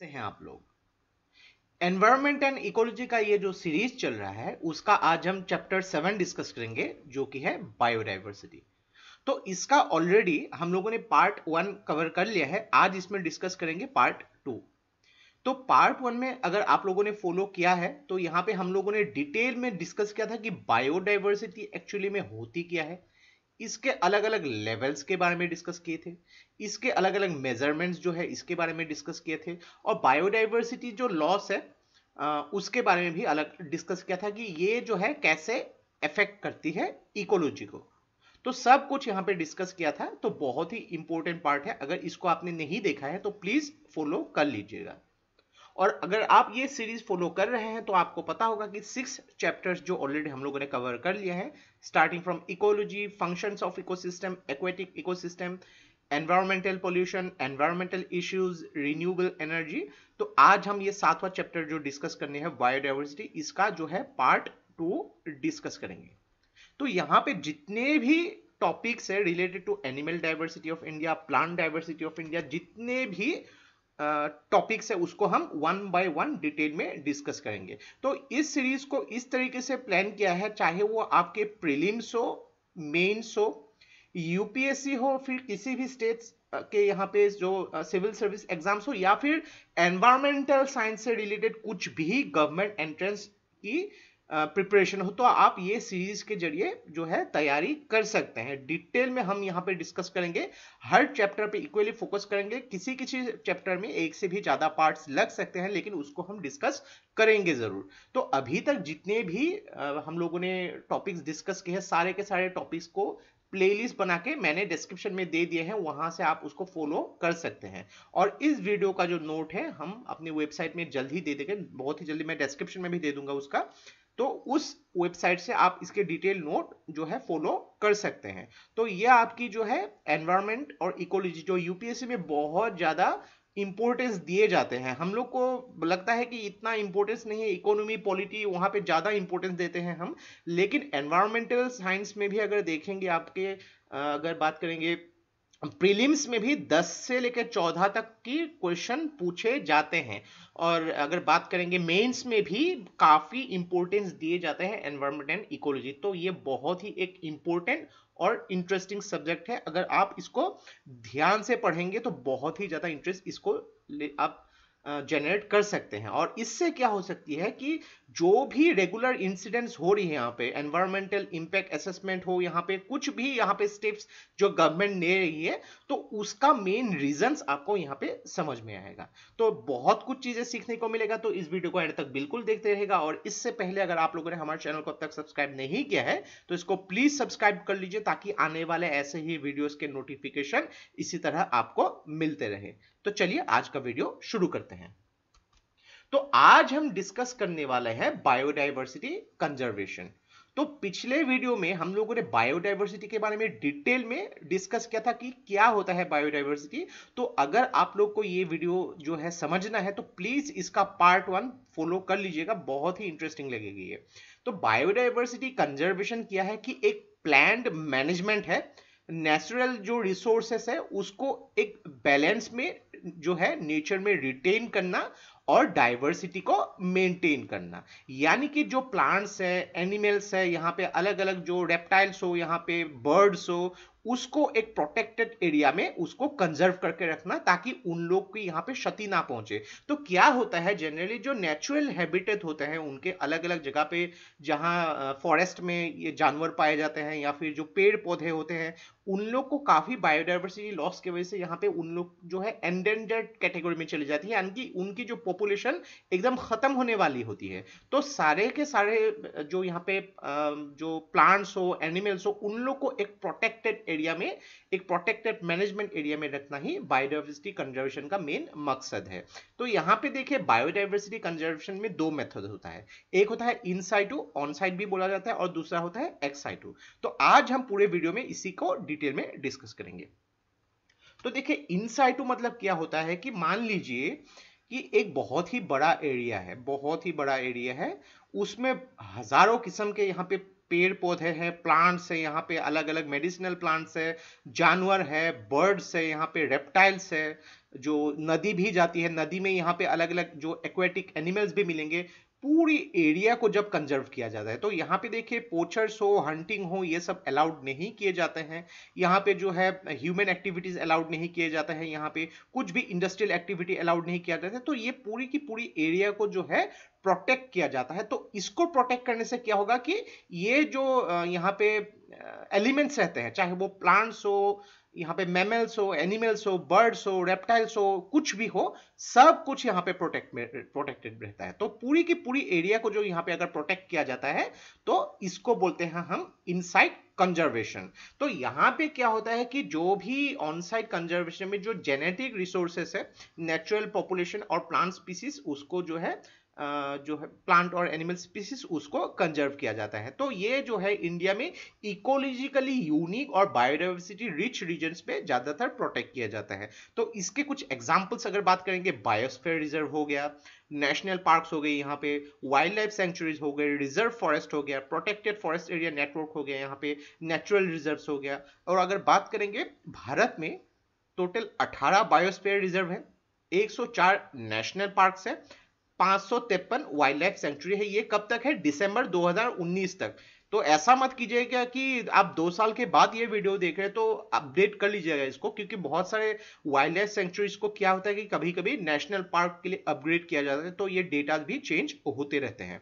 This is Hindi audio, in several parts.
से हैं आप लोग। एनवायरमेंट एंड इकोलॉजी का ये जो सीरीज चल रहा है उसका आज हम चैप्टर 7 डिस्कस करेंगे जो कि है बायोडाइवर्सिटी। तो इसका ऑलरेडी हम लोगों ने पार्ट 1 कवर कर लिया है, आज इसमें डिस्कस करेंगे पार्ट 2। तो पार्ट 1 में अगर आप लोगों ने फॉलो किया है तो यहाँ पे हम लोगों ने डिटेल में डिस्कस किया था कि बायोडाइवर्सिटी एक्चुअली में होती क्या है, इसके अलग अलग लेवल्स के बारे में डिस्कस किए थे, इसके अलग अलग मेजरमेंट्स जो है इसके बारे में डिस्कस किए थे, और बायोडाइवर्सिटी जो लॉस है उसके बारे में भी अलग डिस्कस किया था कि ये जो है कैसे अफेक्ट करती है इकोलॉजी को। तो सब कुछ यहाँ पे डिस्कस किया था, तो बहुत ही इंपॉर्टेंट पार्ट है। अगर इसको आपने नहीं देखा है तो प्लीज फॉलो कर लीजिएगा। और अगर आप ये सीरीज फॉलो कर रहे हैं तो आपको पता होगा कि 6 चैप्टर्स जो ऑलरेडी हम लोगों ने कवर कर लिए हैं, starting from ecology, functions of ecosystem, aquatic ecosystem, environmental pollution, environmental issues, renewable energy. तो आज हम ये 7वां चैप्टर जो डिस्कस करने हैं बायोडाइवर्सिटी, इसका जो है पार्ट 2 डिस्कस करेंगे। तो यहाँ पे जितने भी टॉपिक्स है related to animal diversity of India, plant diversity of India, जितने भी टॉपिक्स है उसको हम 1 बाय 1 डिटेल में डिस्कस करेंगे। तो इस सीरीज को इस तरीके से प्लान किया है, चाहे वो आपके प्रीलिम्स हो, मेंस हो, यूपीएससी हो, फिर किसी भी स्टेट्स के यहाँ पे जो सिविल सर्विस एग्जाम्स हो, या फिर एनवायरमेंटल साइंस से रिलेटेड कुछ भी गवर्नमेंट एंट्रेंस की प्रिपरेशन हो, तो आप ये सीरीज के जरिए जो है तैयारी कर सकते हैं। डिटेल में हम यहाँ पे डिस्कस करेंगे, हर चैप्टर पे इक्वली फोकस करेंगे। किसी किसी चैप्टर में एक से भी ज्यादा पार्ट्स लग सकते हैं, लेकिन उसको हम डिस्कस करेंगे जरूर। तो अभी तक जितने भी हम लोगों ने टॉपिक्स डिस्कस किए हैं, सारे के सारे टॉपिक्स को प्लेलिस्ट बना के मैंने डिस्क्रिप्शन में दे दिए हैं, वहां से आप उसको फॉलो कर सकते हैं। और इस वीडियो का जो नोट है हम अपनी वेबसाइट में जल्द ही दे देंगे, बहुत ही जल्दी मैं डिस्क्रिप्शन में भी दे दूंगा उसका। तो उस वेबसाइट से आप इसके डिटेल नोट जो है फॉलो कर सकते हैं। तो ये आपकी जो है एनवायरमेंट और इकोलॉजी जो यूपीएससी में बहुत ज्यादा इंपॉर्टेंस दिए जाते हैं, हम लोग को लगता है कि इतना इंपॉर्टेंस नहीं है, इकोनॉमी पॉलिटी वहां पे ज्यादा इंपॉर्टेंस देते हैं हम, लेकिन एनवायरमेंटल साइंस में भी अगर देखेंगे आपके अगर बात करेंगे प्रीलिम्स में भी 10 से लेकर 14 तक की क्वेश्चन पूछे जाते हैं, और अगर बात करेंगे मेंस में भी काफी इंपॉर्टेंस दिए जाते हैं एनवायरमेंट एंड इकोलॉजी। तो ये बहुत ही एक इंपॉर्टेंट और इंटरेस्टिंग सब्जेक्ट है, अगर आप इसको ध्यान से पढ़ेंगे तो बहुत ही ज्यादा इंटरेस्ट इसको आप जनरेट कर सकते हैं। और इससे क्या हो सकती है कि जो भी रेगुलर इंसिडेंट्स हो रही है यहाँ पे, एनवायरमेंटल इंपैक्ट असेसमेंट हो, यहाँ पे कुछ भी यहाँ पे स्टेप्स जो गवर्नमेंट ले रही है, तो उसका मेन रीजंस आपको यहाँ पे समझ में आएगा। तो बहुत कुछ चीजें सीखने को मिलेगा, तो इस वीडियो को एंड तक बिल्कुल देखते रहेगा। और इससे पहले अगर आप लोगों ने हमारे चैनल को अब तक सब्सक्राइब नहीं किया है तो इसको प्लीज सब्सक्राइब कर लीजिए, ताकि आने वाले ऐसे ही वीडियोस के नोटिफिकेशन इसी तरह आपको मिलते रहे। तो चलिए आज का वीडियो शुरू करते हैं। तो आज हम डिस्कस करने वाले हैं बायोडाइवर्सिटी कंजर्वेशन। तो पिछले वीडियो में हम लोगों ने बायोडाइवर्सिटी के बारे में डिटेल में डिस्कस किया था कि क्या होता है बायोडाइवर्सिटी। तो अगर आप लोग को ये वीडियो जो है समझना है तो प्लीज इसका पार्ट 1 फॉलो कर लीजिएगा, बहुत ही इंटरेस्टिंग लगेगी ये। तो बायोडाइवर्सिटी कंजर्वेशन क्या है कि एक प्लान्ड मैनेजमेंट है, नेचुरल जो रिसोर्सेस है उसको एक बैलेंस में जो है नेचर में रिटेन करना और डाइवर्सिटी को मेंटेन करना। यानी कि जो प्लांट्स है, एनिमल्स है, यहाँ पे अलग अलग जो रेप्टाइल्स हो, यहाँ पे बर्ड्स हो, उसको एक प्रोटेक्टेड एरिया में उसको कंजर्व करके रखना, ताकि उन लोग की यहाँ पे क्षति ना पहुंचे। तो क्या होता है जनरली जो नेचुरल हैबिटेट होते हैं उनके अलग अलग जगह पे, जहाँ फॉरेस्ट में ये जानवर पाए जाते हैं या फिर जो पेड़ पौधे होते हैं, उन लोग को काफी बायोडाइवर्सिटी लॉस की वजह से यहाँ पे उन लोग जो है एंडेंजर्ड कैटेगरी में चली जाती है, यानी कि उनकी जो पॉपुलेशन एकदम खत्म होने वाली होती है। तो सारे के सारे जो यहाँ पे जो प्लांट्स हो, एनिमल्स हो, उन लोग को एक प्रोटेक्टेड एरिया में, एक प्रोटेक्टेड मैनेजमेंट एरिया में रखना ही बायोडाइवर्सिटी कंजर्वेशन का मेन मकसद है। तो यहाँ पे देखिए बायोडाइवर्सिटी कंजर्वेशन में 2 मेथड होता है, एक होता है इन साइटू, ऑन साइट भी बोला जाता है, और दूसरा होता है एक्स साइटू। तो आज हम पूरे वीडियो में इसी को डिटेल में डिस्कस करेंगे। तो देखिए इन साइटू मतलब क्या होता है कि मान लीजिए कि एक बहुत ही बड़ा एरिया है, बहुत ही बड़ा एरिया है, उसमें हजारों किस्म के यहाँ पे पेड़ पौधे हैं, प्लांट्स है, यहाँ पे अलग अलग मेडिसिनल प्लांट्स है, जानवर है, बर्ड्स है, यहाँ पे रेप्टाइल्स है, जो नदी भी जाती है, नदी में यहाँ पे अलग अलग जो एक्वेटिक एनिमल्स भी मिलेंगे। पूरी एरिया को जब कंजर्व किया जाता है तो यहाँ पे देखिए पोचर्स हो, हंटिंग हो, ये सब अलाउड नहीं किए जाते हैं। यहाँ पे जो है ह्यूमन एक्टिविटीज अलाउड नहीं किए जाते हैं, यहाँ पे कुछ भी इंडस्ट्रियल एक्टिविटी अलाउड नहीं किया जाता है। तो ये पूरी की पूरी एरिया को जो है प्रोटेक्ट किया जाता है। तो इसको प्रोटेक्ट करने से क्या होगा कि ये जो यहाँ पे एलिमेंट्स रहते हैं, चाहे वो प्लांट्स हो, यहाँ पे मैमल्स हो, एनिमल्स हो, बर्ड्स हो, रेप्टाइल्स हो, कुछ भी हो, सब कुछ यहाँ पे प्रोटेक्टेड रहता है। तो पूरी की पूरी एरिया को जो यहाँ पे अगर प्रोटेक्ट किया जाता है तो इसको बोलते हैं हम इनसाइट कंजर्वेशन। तो यहाँ पे क्या होता है कि जो भी ऑन साइट कंजर्वेशन में जो जेनेटिक रिसोर्सेस है, नेचुरल पॉपुलेशन और प्लांट स्पीसीज, उसको जो है प्लांट और एनिमल स्पीसीज, उसको कंजर्व किया जाता है। तो ये जो है इंडिया में इकोलॉजिकली यूनिक और बायोडाइवर्सिटी रिच रीजन्स पे ज्यादातर प्रोटेक्ट किया जाता है। तो इसके कुछ एग्जांपल्स अगर बात करेंगे, बायोस्फीयर रिजर्व हो गया, नेशनल पार्क्स हो गए, यहाँ पे वाइल्ड लाइफ सेंचुरीज हो गए, रिजर्व फॉरेस्ट हो गया, प्रोटेक्टेड फॉरेस्ट एरिया नेटवर्क हो गया, यहाँ पे नेचुरल रिजर्व्स हो गया। और अगर बात करेंगे भारत में टोटल 18 बायोस्फीयर रिजर्व है, 104 नेशनल पार्क्स है, 553 वाइल्ड लाइफ सेंचुरी है। ये कब तक है? दिसंबर 2019 तक। तो ऐसा मत कीजिएगा कि आप 2 साल के बाद ये वीडियो देख रहे हैं, तो अपडेट कर लीजिएगा इसको, क्योंकि बहुत सारे वाइल्ड लाइफ सेंचुरीज को क्या होता है कि कभी कभी नेशनल पार्क के लिए अपग्रेड किया जाता है, तो ये डेटा भी चेंज होते रहते हैं।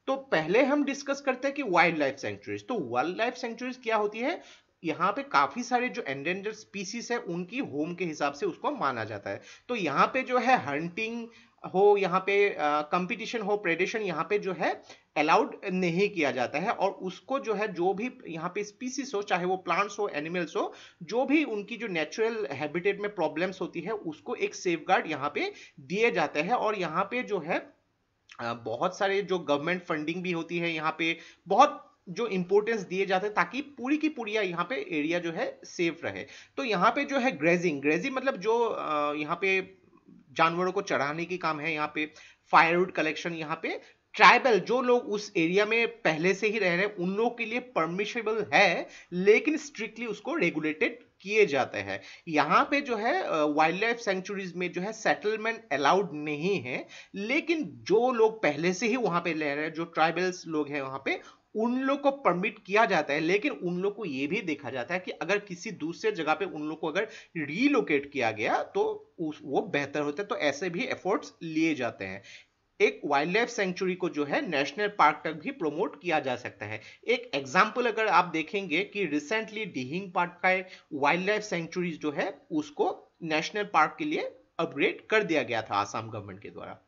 तो पहले हम डिस्कस करते हैं कि वाइल्ड लाइफ सेंचुरीज। तो वाइल्ड लाइफ सेंचुरीज क्या होती है? यहाँ पे काफी सारे जो एंडेंजर्ड स्पीसीज है उनकी होम के हिसाब से उसको माना जाता है। तो यहाँ पे जो है हंटिंग हो, यहाँ पे कंपटीशन हो, प्रेडेशन यहाँ पे जो है अलाउड नहीं किया जाता है। और उसको जो है जो भी यहाँ पे स्पीसीज हो, चाहे वो प्लांट्स हो, एनिमल्स हो, जो भी उनकी जो नेचुरल हैबिटेट में प्रॉब्लम्स होती है, उसको एक सेफगार्ड यहाँ पे दिए जाते हैं। और यहाँ पे जो है बहुत सारे जो गवर्नमेंट फंडिंग भी होती है, यहाँ पे बहुत जो इंपोर्टेंस दिए जाते हैं ताकि पूरी की पूरी यहाँ पे एरिया जो है सेफ रहे। तो यहाँ पे जो है ग्रेजिंग मतलब जो यहाँ पे जानवरों को चढ़ाने की काम है, यहाँ पे फायरवुड कलेक्शन, यहाँ पे ट्राइबल जो लोग उस एरिया में पहले से ही रह रहे हैं उन लोगों के लिए परमिशेबल है, लेकिन स्ट्रिक्टली उसको रेगुलेटेड किए जाते हैं। यहाँ पे जो है वाइल्ड लाइफ सेंचुरीज में जो है सेटलमेंट अलाउड नहीं है, लेकिन जो लोग पहले से ही वहां पे रह रहे हैं, जो ट्राइबल्स लोग हैं वहां पे, उन लोग को परमिट किया जाता है। लेकिन उन लोग को यह भी देखा जाता है कि अगर किसी दूसरे जगह पे उन लोग को अगर रीलोकेट किया गया तो वो बेहतर होता है। तो ऐसे भी एफर्ट्स लिए जाते हैं। एक वाइल्ड लाइफ सेंचुरी को जो है नेशनल पार्क तक भी प्रमोट किया जा सकता है। एक एग्जांपल अगर आप देखेंगे कि रिसेंटली डिहिंग पार्क का वाइल्ड लाइफ सेंचुरी जो है उसको नेशनल पार्क के लिए अपग्रेड कर दिया गया था आसाम गवर्नमेंट के द्वारा।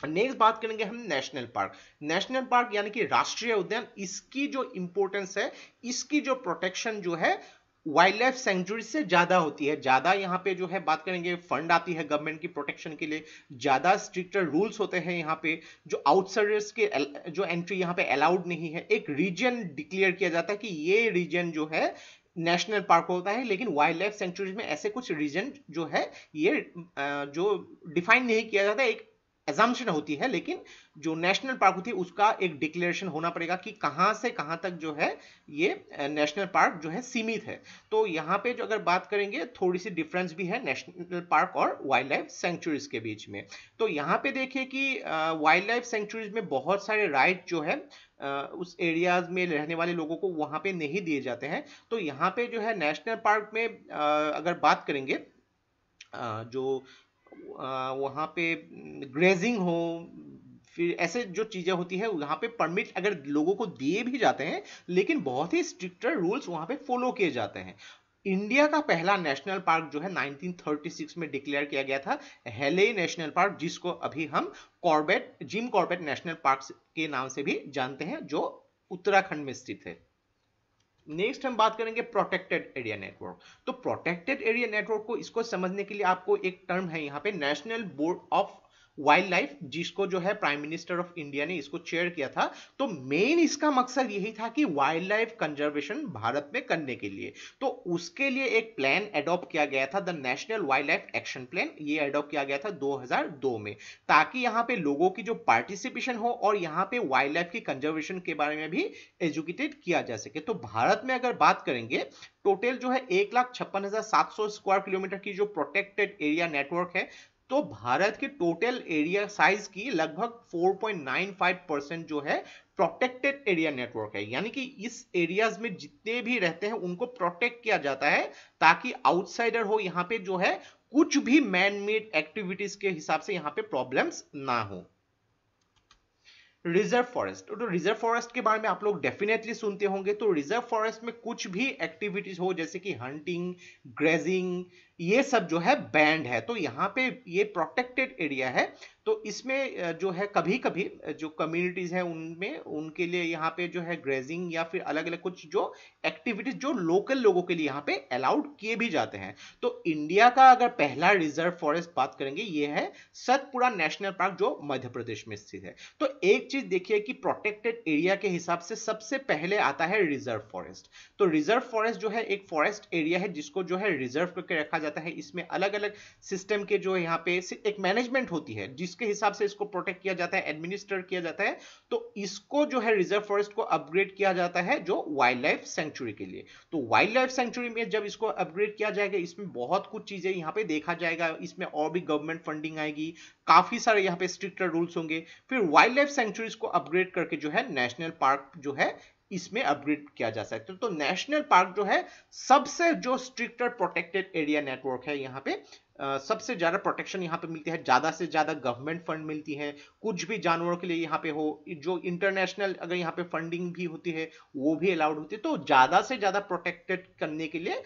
नेक्स्ट बात करेंगे हम नेशनल पार्क। नेशनल पार्क यानी कि राष्ट्रीय उद्यान, इसकी जो इंपॉर्टेंस है, इसकी जो प्रोटेक्शन जो है वाइल्ड लाइफ सेंचुरी से ज्यादा होती है। ज्यादा यहाँ पे जो है बात करेंगे फंड आती है गवर्नमेंट की प्रोटेक्शन के लिए, ज्यादा स्ट्रिक्टर रूल्स होते हैं यहाँ पे, जो आउटसाइडर्स के जो एंट्री यहाँ पे अलाउड नहीं है। एक रीजन डिक्लेयर किया जाता है कि ये रीजन जो है नेशनल पार्क होता है, लेकिन वाइल्ड लाइफ सेंचुरीज में ऐसे कुछ रीजन जो है ये जो डिफाइन नहीं किया जाता, एक एजम्पशन होती है। लेकिन जो नेशनल पार्क होती है उसका एक डिक्लेरेशन होना पड़ेगा कि कहां से कहां तक जो है ये नेशनल पार्क जो है सीमित है। तो यहाँ पे जो अगर बात करेंगे थोड़ी सी डिफरेंस भी है नेशनल पार्क और वाइल्ड लाइफ सेंचुरीज के बीच में। तो यहाँ पे देखिए कि वाइल्ड लाइफ सेंचुरीज में बहुत सारे राइट जो है उस एरियाज में रहने वाले लोगों को वहां पे नहीं दिए जाते हैं। तो यहाँ पे जो है नेशनल पार्क में अगर बात करेंगे जो वहां पे ग्रेजिंग हो, फिर ऐसे जो चीजें होती है वहां पे परमिट अगर लोगों को दिए भी जाते हैं, लेकिन बहुत ही स्ट्रिक्टर रूल्स वहां पे फॉलो किए जाते हैं। इंडिया का पहला नेशनल पार्क जो है 1936 में डिक्लेयर किया गया था, हेले नेशनल पार्क, जिसको अभी हम जिम कॉर्बेट नेशनल पार्क के नाम से भी जानते हैं, जो उत्तराखंड में स्थित है। नेक्स्ट हम बात करेंगे प्रोटेक्टेड एरिया नेटवर्क। तो प्रोटेक्टेड एरिया नेटवर्क को इसको समझने के लिए आपको एक टर्म है यहाँ पे, national board of wild life, जिसको जो है प्राइम मिनिस्टर ऑफ इंडिया ने इसको चेयर किया था। तो मेन इसका मकसद यही था कि वाइल्ड लाइफ कंजर्वेशन भारत में करने के लिए, तो उसके लिए एक प्लान एडॉप्ट किया गया था, the national wild life action plan. ये एडॉप्ट किया गया था 2002 में, ताकि यहाँ पे लोगों की जो पार्टिसिपेशन हो और यहाँ पे वाइल्ड लाइफ की कंजर्वेशन के बारे में भी एजुकेटेड किया जा सके। तो भारत में अगर बात करेंगे, टोटल जो है 1,56,700 स्क्वायर किलोमीटर की जो प्रोटेक्टेड एरिया नेटवर्क है, तो भारत के टोटल एरिया साइज की लगभग 4.95% जो है प्रोटेक्टेड एरिया नेटवर्क है। यानी कि इस एरियाज में जितने भी रहते हैं उनको प्रोटेक्ट किया जाता है, ताकि आउटसाइडर हो यहाँ पे जो है कुछ भी मैन मेड एक्टिविटीज के हिसाब से यहाँ पे प्रॉब्लम्स ना हो। रिजर्व फॉरेस्ट, तो रिजर्व फॉरेस्ट के बारे में आप लोग डेफिनेटली सुनते होंगे। तो रिजर्व फॉरेस्ट में कुछ भी एक्टिविटीज हो, जैसे कि हंटिंग, ग्रेजिंग, ये सब जो है बैंड है। तो यहाँ पे ये प्रोटेक्टेड एरिया है, तो इसमें जो है कभी कभी जो कम्युनिटीज है उनमें, उनके लिए यहाँ पे जो है ग्रेजिंग या फिर अलग अलग कुछ जो एक्टिविटीज जो लोकल लोगों के लिए यहाँ पे अलाउड किए भी जाते हैं। तो इंडिया का अगर पहला रिजर्व फॉरेस्ट बात करेंगे, ये है सतपुड़ा नेशनल पार्क, जो मध्य प्रदेश में स्थित है। तो एक चीज देखिए कि प्रोटेक्टेड एरिया के हिसाब से सबसे पहले आता है रिजर्व फॉरेस्ट। तो रिजर्व फॉरेस्ट जो है एक फॉरेस्ट एरिया है जिसको जो है रिजर्व करके रखा जाता है। इसमें अलग अलग सिस्टम के जो यहाँ पे एक मैनेजमेंट होती है, जिसके हिसाब से इसको प्रोटेक्ट किया जाता है, एडमिनिस्टर किया जाता है। तो इसको जो है रिजर्व फॉरेस्ट को अपग्रेड किया जाता है जो वाइल्ड लाइफ सेंचुरी के लिए। तो वाइल्ड लाइफ सेंचुरी में जब इसको अपग्रेड किया जाएगा, इसमें बहुत कुछ चीजें यहाँ पे देखा जाएगा, इसमें और भी गवर्नमेंट फंडिंग आएगी, काफी सारे यहाँ पे स्ट्रिक्टर रूल्स होंगे। फिर वाइल्ड लाइफ सेंचुरीज को अपग्रेड करके जो है नेशनल पार्क जो है इसमें अपग्रेड किया जा सकता है। तो नेशनल पार्क जो है सबसे जो स्ट्रिक्टर प्रोटेक्टेड एरिया नेटवर्क है, यहाँ पे सबसे ज्यादा प्रोटेक्शन यहाँ पे मिलती है, ज्यादा से ज्यादा गवर्नमेंट फंड मिलती है, कुछ भी जानवरों के लिए यहाँ पे हो, जो इंटरनेशनल अगर यहाँ पे फंडिंग भी होती है वो भी अलाउड होती है। तो ज्यादा से ज्यादा प्रोटेक्टेड करने के लिए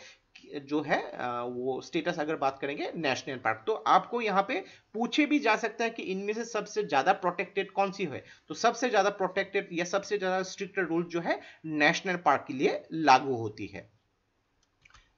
जो है वो स्टेटस अगर बात करेंगे नेशनल पार्क। तो आपको यहाँ पे पूछे भी जा सकता है कि इनमें से सबसे ज्यादा प्रोटेक्टेड कौन सी है। तो सबसे ज्यादा प्रोटेक्टेड या सबसे ज्यादा स्ट्रिक्ट रूल जो है नेशनल पार्क के लिए लागू होती है।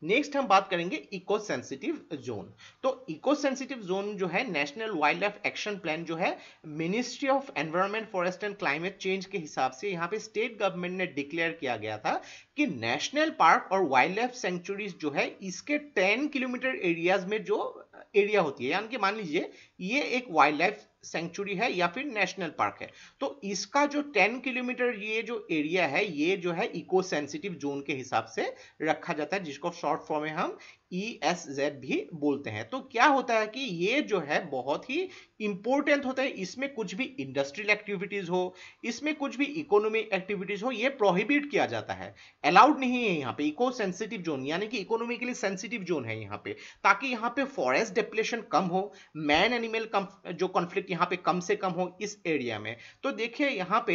नेक्स्ट हम बात करेंगे इको सेंसिटिव जोन। तो इको सेंसिटिव जोन जो है national wild life action plan जो है ministry of environment, forest and climate change के हिसाब से यहाँ पे स्टेट गवर्नमेंट ने डिक्लेयर किया गया था कि नेशनल पार्क और वाइल्ड लाइफ सेंचुरीज जो है इसके 10 किलोमीटर एरियाज में जो एरिया होती है, यानी कि मान लीजिए ये एक वाइल्ड लाइफ सेंचुरी है या फिर नेशनल पार्क है, तो इसका जो 10 किलोमीटर ये जो एरिया है, ये जो है इको सेंसिटिव जोन के हिसाब से रखा जाता है, जिसको शॉर्ट फॉर्म में हम ESZ भी बोलते हैं। तो क्या होता है कि ये जो है बहुत ही इंपॉर्टेंट होता है, इसमें कुछ भी इंडस्ट्रियल एक्टिविटीज हो, इसमें कुछ भी इकोनॉमिक एक्टिविटीज हो, ये प्रोहिबिट किया जाता है, अलाउड नहीं है यहाँ पे। इको सेंसिटिव जोन यानी कि इकोनॉमिकली सेंसिटिव जोन है यहाँ पे, ताकि यहाँ पे फॉरेस्ट डिप्लेशन कम हो, मैन एनिमल जो कॉन्फ्लिक्ट यहाँ पे कम से कम हो इस एरिया में। तो देखिए यहाँ पे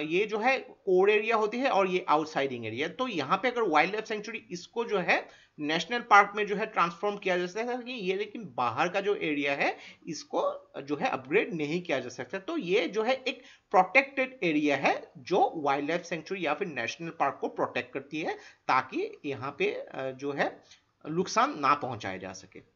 ये जो है कोर एरिया होती है और ये आउटसाइडिंग एरिया। तो यहाँ पे अगर वाइल्ड लाइफ सेंचुरी इसको जो है नेशनल पार्क में जो है ट्रांसफॉर्म किया जा सकता है कि ये, लेकिन बाहर का जो एरिया है इसको जो है अपग्रेड नहीं किया जा सकता। तो ये जो है एक प्रोटेक्टेड एरिया है जो वाइल्ड लाइफ सेंचुरी या फिर नेशनल पार्क को प्रोटेक्ट करती है, ताकि यहाँ पे जो है नुकसान ना पहुंचाया जा सके।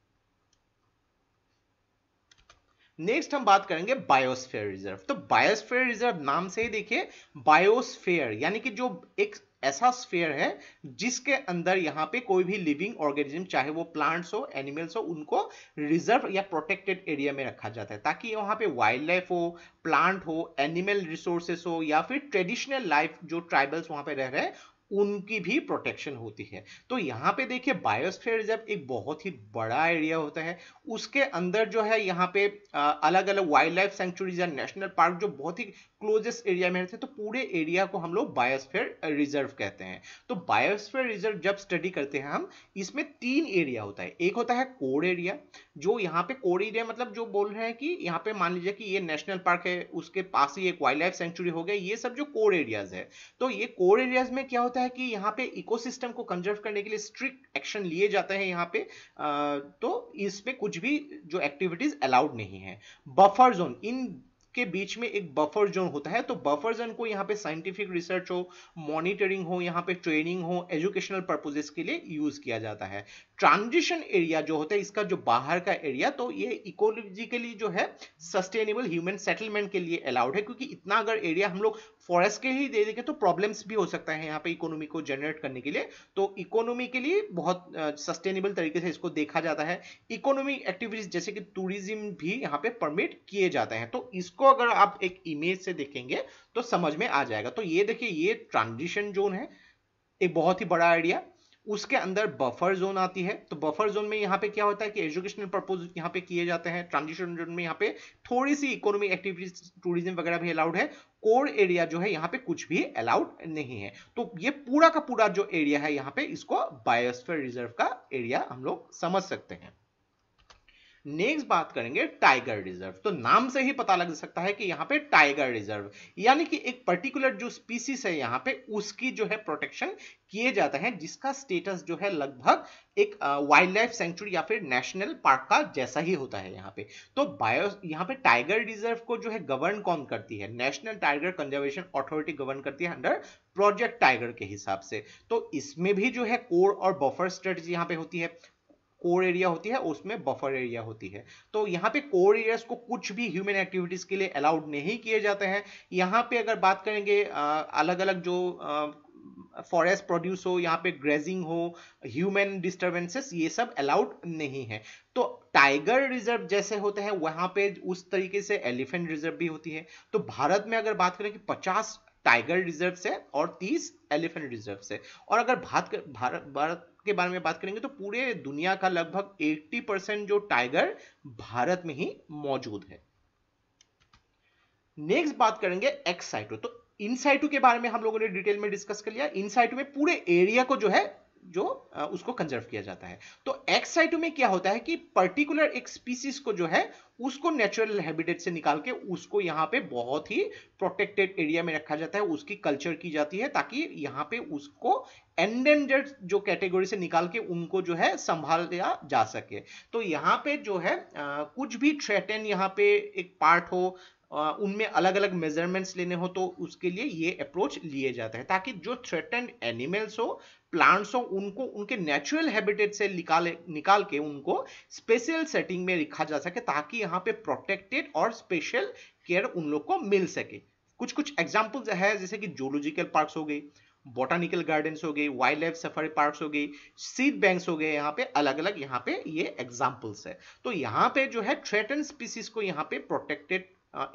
नेक्स्ट हम बात करेंगे बायोस्फीयर रिजर्व। तो बायोस्फीयर रिजर्व नाम से ही देखिए, बायोस्फीयर यानी कि जो एक ऐसा स्फीयर है जिसके अंदर यहाँ पे कोई भी लिविंग ऑर्गेनिज्म, चाहे वो प्लांट्स हो, एनिमल्स हो, उनको रिजर्व या प्रोटेक्टेड एरिया में रखा जाता है, ताकि वहां पे वाइल्ड लाइफ हो, प्लांट हो, एनिमल रिसोर्सेस हो, या फिर ट्रेडिशनल लाइफ जो ट्राइबल्स वहां पे रह रहे हैं उनकी भी प्रोटेक्शन होती है। तो यहाँ पे देखिए बायोस्फीयर रिजर्व एक बहुत ही बड़ा एरिया होता है, उसके अंदर जो है यहाँ पे अलग अलग वाइल्ड लाइफ सेंचुरीज या नेशनल पार्क जो बहुत ही क्लोजेस्ट एरिया में रहते हैं, तो पूरे एरिया को हम लोग बायोस्फीयर रिजर्व कहते हैं। तो बायोस्फीयर रिजर्व जब स्टडी करते हैं हम, इसमें 3 एरिया होता है। एक होता है कोर एरिया, जो यहाँ पे कोर एरिया मतलब जो बोल रहे हैं कि यहाँ पे मान लीजिए कि ये नेशनल पार्क है, उसके पास ही एक वाइल्ड लाइफ सेंचुरी हो गया, ये सब जो कोर एरियाज है। तो ये कोर एरियाज में क्या होता है कि यहाँ पे इकोसिस्टम को कंजर्व करने के लिए स्ट्रिक्ट एक्शन लिए जाते हैं यहाँ पे, तो इसमें कुछ भी जो एक्टिविटीज अलाउड नहीं है। बफर जोन, इन के बीच में एक बफर जोन होता है। तो बफर जोन को यहाँ पे साइंटिफिक रिसर्च हो, मॉनिटरिंग हो, यहाँ पे ट्रेनिंग हो, एजुकेशनल पर्पजेस के लिए यूज किया जाता है। ट्रांजिशन एरिया जो होता है, इसका जो बाहर का एरिया, तो ये इकोलॉजिकली जो है सस्टेनेबल ह्यूमन सेटलमेंट के लिए अलाउड है, क्योंकि इतना अगर एरिया हम लोग फॉरेस्ट के ही दे देंगे तो प्रॉब्लम्स भी हो सकता है यहाँ पे इकोनॉमी को जनरेट करने के लिए। तो इकोनॉमी के लिए बहुत सस्टेनेबल तरीके से इसको देखा जाता है। इकोनॉमिक एक्टिविटीज जैसे कि टूरिज्म भी यहाँ पे परमिट किए जाते हैं। तो इसको अगर आप एक इमेज से देखेंगे तो समझ में आ जाएगा। तो ये देखिए, ये ट्रांजिशन जोन है, एक बहुत ही बड़ा एरिया, उसके अंदर बफर जोन आती है। तो बफर जोन में यहाँ पे क्या होता है कि एजुकेशनल पर्पज यहाँ पे किए जाते हैं। ट्रांजिशन जोन में यहाँ पे थोड़ी सी इकोनॉमिक एक्टिविटीज, टूरिज्म वगैरह भी अलाउड है। कोर एरिया जो है यहाँ पे कुछ भी अलाउड नहीं है। तो ये पूरा का पूरा जो एरिया है यहाँ पे, इसको बायोस्फीयर रिजर्व का एरिया हम लोग समझ सकते हैं। नेक्स्ट बात करेंगे टाइगर रिजर्व। तो नाम से ही पता लग सकता है कि यहाँ पे टाइगर रिजर्व यानी कि एक पर्टिकुलर जो स्पीसीज है यहाँ पे, उसकी जो है प्रोटेक्शन किए जाता है, जिसका स्टेटस जो है लगभग एक वाइल्ड लाइफ सेंचुरी या फिर नेशनल पार्क का जैसा ही होता है यहाँ पे। तो यहाँ पे टाइगर रिजर्व को जो है गवर्न कौन करती है? National tiger conservation authority govern करती है अंडर प्रोजेक्ट टाइगर के हिसाब से। तो इसमें भी जो है कोर और बफर स्ट्रेटजी यहाँ पे होती है। कोर एरिया होती है, उसमें बफर एरिया होती है। तो यहाँ पे कोर एरियाज को कुछ भी ह्यूमन एक्टिविटीज के लिए अलाउड नहीं किए जाते हैं। यहाँ पे अगर बात करेंगे अलग अलग जो फॉरेस्ट प्रोड्यूस हो, यहाँ पे ग्रेजिंग हो, ह्यूमन डिस्टर्बेंसेस, ये सब अलाउड नहीं है। तो टाइगर रिजर्व जैसे होते हैं वहां पे उस तरीके से एलिफेंट रिजर्व भी होती है। तो भारत में अगर बात करें कि 50 टाइगर रिजर्व है और 30 एलिफेंट रिजर्व है। और अगर भारत के बारे में बात करेंगे तो पूरे दुनिया का लगभग 80% जो टाइगर भारत में ही मौजूद है। नेक्स्ट बात करेंगे एक्स साइटो। तो इन साइटो के बारे में हम लोगों ने डिटेल में डिस्कस कर लिया। इन साइटो में पूरे एरिया को जो है उसको कंजर्व किया जाता है। तो एक्स साइटो में क्या होता है कि पर्टिकुलर एक स्पीसीज को जो है उसको नेचुरल हैबिटेट से निकाल के उसको यहाँ पे बहुत ही प्रोटेक्टेड एरिया में रखा जाता है, उसकी कल्चर की जाती है, ताकि यहाँ पे उसको एंडेंजर्ड जो कैटेगरी से निकाल के उनको जो है संभाल लिया जा सके। तो यहाँ पे जो है कुछ भी थ्रेटन यहाँ पे एक पार्ट हो, उनमें अलग अलग मेजरमेंट्स लेने हो, तो उसके लिए ये अप्रोच लिए जाता है, ताकि जो थ्रेटन एनिमल्स हो, प्लांट्स हो, उनको उनके नेचुरल हैबिटेट से निकाल के उनको स्पेशल सेटिंग में रखा जा सके, ताकि यहाँ पे प्रोटेक्टेड और स्पेशल केयर उन लोग को मिल सके। कुछ कुछ एग्जांपल्स है, जैसे कि जूलॉजिकल पार्क्स हो गई, बोटानिकल गार्डन्स हो गई, वाइल्ड लाइफ सफारी पार्क्स हो गई, सीड बैंक्स हो गए, यहाँ पे अलग अलग यहाँ पे ये एग्जांपल्स है। तो यहाँ पे जो है थ्रेटन स्पीसीज को यहाँ पे प्रोटेक्टेड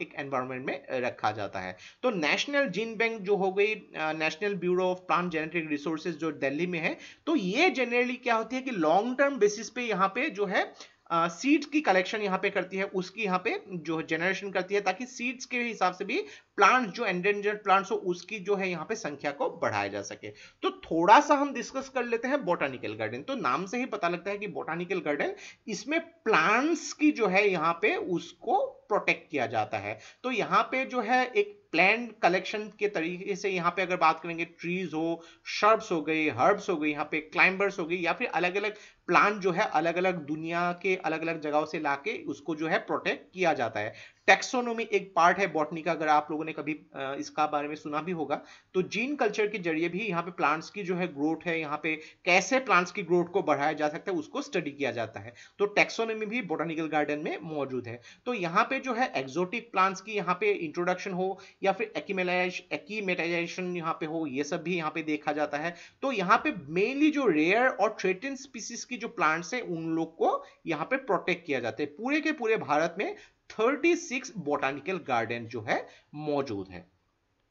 एक एनवायरनमेंट में रखा जाता है। तो नेशनल जीन बैंक जो हो गई, national bureau of plant genetic resources जो दिल्ली में है, तो ये जनरली क्या होती है कि लॉन्ग टर्म बेसिस पे यहाँ पे जो है सीड्स की कलेक्शन यहाँ पे करती है, उसकी यहाँ पे जो जनरेशन करती है, ताकि सीड्स के हिसाब से भी प्लांट्स जो एंडेंजर्ड प्लांट्स हो उसकी जो है यहाँ पे संख्या को बढ़ाया जा सके। तो थोड़ा सा हम डिस्कस कर लेते हैं बोटानिकल गार्डन। तो नाम से ही पता लगता है कि बोटानिकल गार्डन, इसमें प्लांट्स की जो है यहाँ पे उसको प्रोटेक्ट किया जाता है। तो यहाँ पे जो है एक प्लांट कलेक्शन के तरीके से यहाँ पे अगर बात करेंगे, ट्रीज हो, शर्ब्स हो गई, हर्ब्स हो गई, यहाँ पे क्लाइंबर्स हो गई, या फिर अलग अलग प्लांट जो है अलग अलग दुनिया के अलग अलग जगहों से लाके उसको जो है प्रोटेक्ट किया जाता है। टेक्सोनोमी एक पार्ट है बॉटनी का, अगर आप लोगों ने कभी इसका बारे में सुना भी होगा। तो जीन कल्चर के जरिए भी यहाँ पे प्लांट्स की जो है ग्रोथ है, यहाँ पे कैसे प्लांट्स की ग्रोथ को बढ़ाया जा सकता है उसको स्टडी किया जाता है। तो टेक्सोनोमी भी बोटानिकल गार्डन में मौजूद है। तो यहाँ पे जो है एक्सोटिक प्लांट्स की यहाँ पे इंट्रोडक्शन हो, या फिर एक्कीमेटाइजेशन यहाँ पे हो, ये सब भी यहाँ पे देखा जाता है। तो यहाँ पे मेनली जो रेयर और थ्रेटेंड स्पीसीज की जो प्लांट्स है उन लोग को यहाँ पे प्रोटेक्ट किया जाता है। पूरे के पूरे भारत में 36 बोटानिकल गार्डन जो है मौजूद है।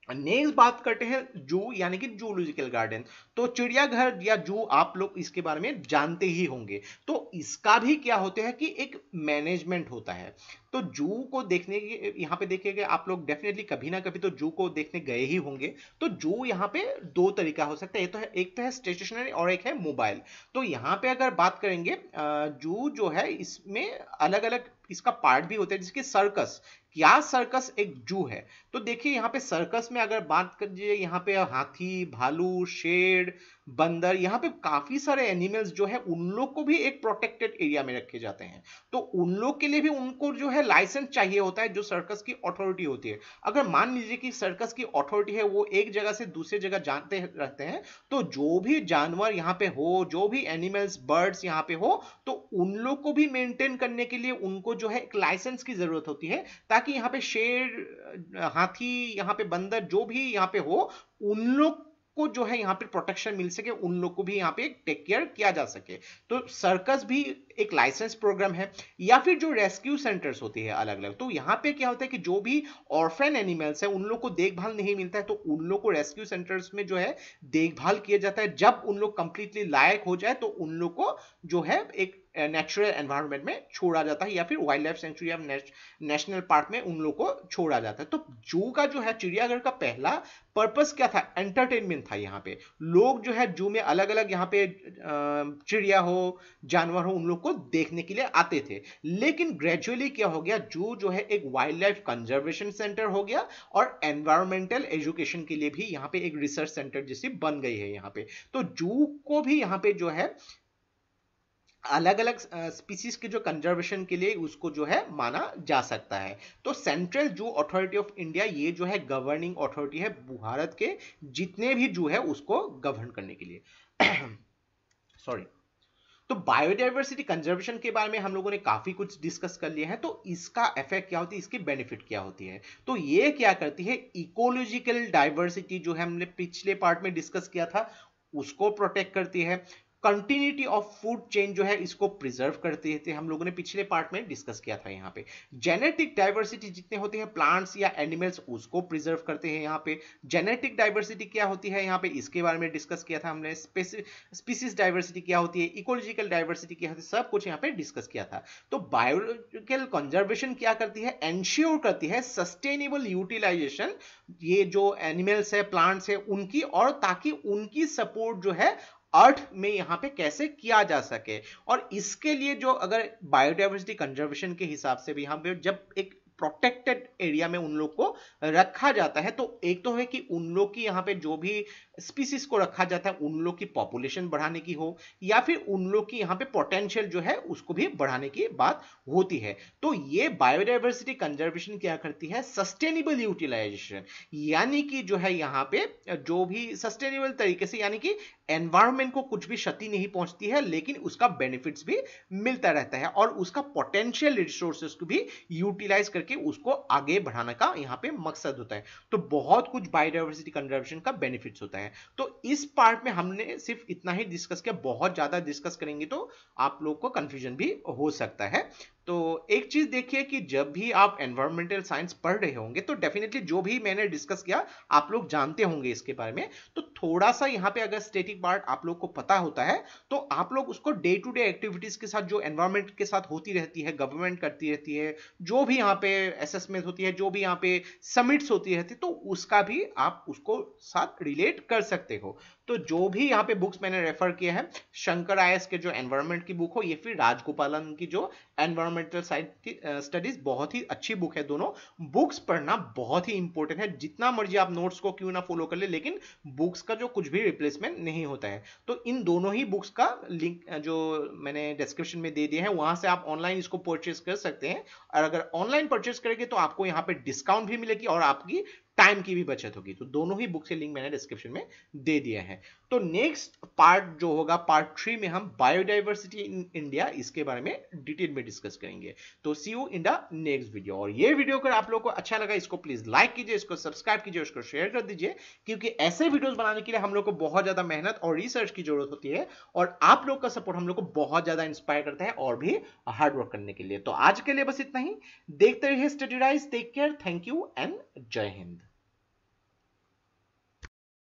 नेक्स्ट बात करते हैं जू यानी कि जूलॉजिकल गार्डन। तो चिड़ियाघर या जू आप लोग इसके बारे में जानते ही होंगे। तो इसका भी क्या होता है कि एक मैनेजमेंट होता है। तो जू को देखने के यहाँ पे देखेंगे आप लोग, डेफिनेटली कभी ना कभी तो जू को देखने गए ही होंगे। तो जू यहाँ पे दो तरीका हो सकता है, एक तो है स्टेशनरी और एक है मोबाइल। तो यहाँ पे अगर बात करेंगे जू जो है इसमें अलग अलग इसका पार्ट भी होता है, जिसके सर्कस, क्या सर्कस एक जू है। तो देखिए यहाँ पे सर्कस में अगर बात करिए, यहाँ पे हाथी, भालू, शेर, बंदर, यहाँ पे काफी सारे एनिमल्स जो है उन लोग को भी एक प्रोटेक्टेड एरिया में रखे जाते हैं। तो उन लोग के लिए भी उनको जो है लाइसेंस चाहिए होता है, जो सर्कस की अथॉरिटी होती है। अगर मान लीजिए कि सर्कस की अथॉरिटी है वो एक जगह से दूसरी जगह जानते रहते हैं, तो जो भी जानवर यहाँ पे हो, जो भी एनिमल्स बर्ड्स यहाँ पे हो, तो उन लोग को भी मेंटेन करने के लिए उनको जो है एक लाइसेंस की जरूरत होती है, ताकि यहाँ पे शेर, हाथी, यहाँ पे बंदर जो भी यहाँ पे हो, उन लोग को जो है यहाँ पे प्रोटेक्शन मिल सके, उन लोग को भी यहाँ पे टेक केयर किया जा सके। तो सर्कस भी एक लाइसेंस प्रोग्राम है। या फिर जो रेस्क्यू सेंटर्स होती है अलग अलग, तो यहाँ पे क्या होता है कि जो भी ऑर्फन एनिमल्स है उन लोग को देखभाल नहीं मिलता है, तो उन लोग को रेस्क्यू सेंटर्स में जो है देखभाल किया जाता है। जब उन लोग कंप्लीटली लायक हो जाए तो उन लोग को जो है एक नेचुरल एनवायरनमेंट में छोड़ा जाता है, या फिर वाइल्ड लाइफ सेंचुरी या नेशनल पार्क में उन लोग को छोड़ा जाता है। तो जू का जो है, चिड़ियाघर का पहला पर्पस क्या था? एंटरटेनमेंट था। यहाँ पे लोग जो है जू में अलग अलग यहाँ पे चिड़िया हो, जानवर हो, उन लोग को देखने के लिए आते थे। लेकिन ग्रेजुअली क्या हो गया, जू जो है एक वाइल्ड लाइफ कंजर्वेशन सेंटर हो गया और एनवायरमेंटल एजुकेशन के लिए भी यहाँ पे एक रिसर्च सेंटर जैसी बन गई है यहाँ पे। तो जू को भी यहाँ पे जो है अलग अलग स्पीसीज के जो कंजर्वेशन के लिए उसको जो है माना जा सकता है। तो central zoo authority of India ये जो है गवर्निंग अथॉरिटी है भारत के जितने भी जू है उसको गवर्न करने के लिए। सॉरी। तो बायोडाइवर्सिटी कंजर्वेशन के बारे में हम लोगों ने काफी कुछ डिस्कस कर लिया है। तो इसका इफेक्ट क्या होती है, इसकी बेनिफिट क्या होती है? तो ये क्या करती है, इकोलॉजिकल डाइवर्सिटी जो है हमने पिछले पार्ट में डिस्कस किया था उसको प्रोटेक्ट करती है। कंटिन्यूटी ऑफ फूड चेन जो है इसको प्रिजर्व करते थे, हम लोगों ने पिछले पार्ट में डिस्कस किया था। यहाँ पे जेनेटिक डाइवर्सिटी जितने होते हैं प्लांट्स या एनिमल्स उसको प्रिजर्व करते हैं। यहाँ पे जेनेटिक डाइवर्सिटी क्या होती है, यहाँ पे इसके बारे में डिस्कस किया था हमने। स्पीसीज डाइवर्सिटी क्या होती है, इकोलॉजिकल डाइवर्सिटी क्या होती है, सब कुछ यहाँ पे डिस्कस किया था। तो बायोलॉजिकल कंजर्वेशन क्या करती है, एंश्योर करती है सस्टेनेबल यूटिलाइजेशन, ये जो एनिमल्स है, प्लांट्स है उनकी, और ताकि उनकी सपोर्ट जो है अर्थ में यहाँ पे कैसे किया जा सके। और इसके लिए जो अगर बायोडाइवर्सिटी कंजर्वेशन के हिसाब से भी यहाँ पे जब एक प्रोटेक्टेड एरिया में उन लोग को रखा जाता है, तो एक तो है कि उन लोग की यहाँ पे जो भी स्पीसीज को रखा जाता है उन लोग की पॉपुलेशन बढ़ाने की हो, या फिर उन लोग की यहाँ पे पोटेंशियल जो है उसको भी बढ़ाने की बात होती है। तो ये बायोडाइवर्सिटी कंजर्वेशन क्या करती है, सस्टेनेबल यूटिलाइजेशन, यानी कि जो है यहाँ पे जो भी सस्टेनेबल तरीके से, यानी कि एनवायरमेंट को कुछ भी क्षति नहीं पहुंचती है, लेकिन उसका बेनिफिट्स भी मिलता रहता है, और उसका पोटेंशियल रिसोर्सेज को भी यूटिलाइज करके उसको आगे बढ़ाने का यहाँ पे मकसद होता है। तो बहुत कुछ बायोडाइवर्सिटी कंजर्वेशन का बेनिफिट्स होता है। तो इस पार्ट में हमने सिर्फ इतना ही डिस्कस किया, बहुत ज्यादा डिस्कस करेंगे तो आप लोग को कंफ्यूजन भी हो सकता है। तो एक चीज देखिए कि जब भी आप एनवायरमेंटल साइंस पढ़ रहे होंगे तो डेफिनेटली जो भी मैंने डिस्कस किया आप लोग जानते होंगे इसके बारे में। तो थोड़ा सा यहाँ पे अगर स्टैटिक पार्ट आप लोग को पता होता है तो आप लोग उसको डे टू डे एक्टिविटीज के साथ जो एनवायरमेंट के साथ होती रहती है, गवर्नमेंट करती रहती है, जो भी यहाँ पे असेसमेंट होती है, जो भी यहाँ पे समिट्स होती रहती है, तो उसका भी आप उसको साथ रिलेट कर सकते हो। तो जो भी यहाँ पे बुक्स मैंने रेफर किया है, शंकर आईएएस के जो एनवायरमेंट की बुक हो, या फिर राजगोपालन की जो एनवायरमेंटल स्टडीज, बहुत ही अच्छी बुक है। दोनों बुक्स पढ़ना बहुत ही इंपॉर्टेंट है। जितना मर्जी आप नोट्स को क्यों ना फॉलो कर ले, लेकिन बुक्स का जो कुछ भी रिप्लेसमेंट नहीं होता है। तो इन दोनों ही बुक्स का लिंक जो मैंने डिस्क्रिप्शन में दे दिया है, वहां से आप ऑनलाइन इसको परचेज कर सकते हैं। और अगर ऑनलाइन परचेज करेंगे तो आपको यहाँ पे डिस्काउंट भी मिलेगी और आपकी टाइम की भी बचत होगी। तो दोनों ही बुक के लिंक मैंने डिस्क्रिप्शन में दे दिया है। तो नेक्स्ट पार्ट जो होगा, पार्ट 3 में हम बायोडाइवर्सिटी इन इंडिया, इसके बारे में डिटेल में डिस्कस करेंगे। तो see you in the next video. और ये वीडियो अगर आप लोगों को अच्छा लगा, इसको प्लीज लाइक कीजिए, इसको सब्सक्राइब कीजिए, इसको शेयर कर दीजिए, क्योंकि ऐसे वीडियोस बनाने के लिए हम लोग को बहुत ज्यादा मेहनत और रिसर्च की जरूरत होती है, और आप लोग का सपोर्ट हम लोग को बहुत ज्यादा इंस्पायर करता है और भी हार्ड वर्क करने के लिए। तो आज के लिए बस इतना ही। देखते रहिए study rise. Take care, thank you and जय हिंद।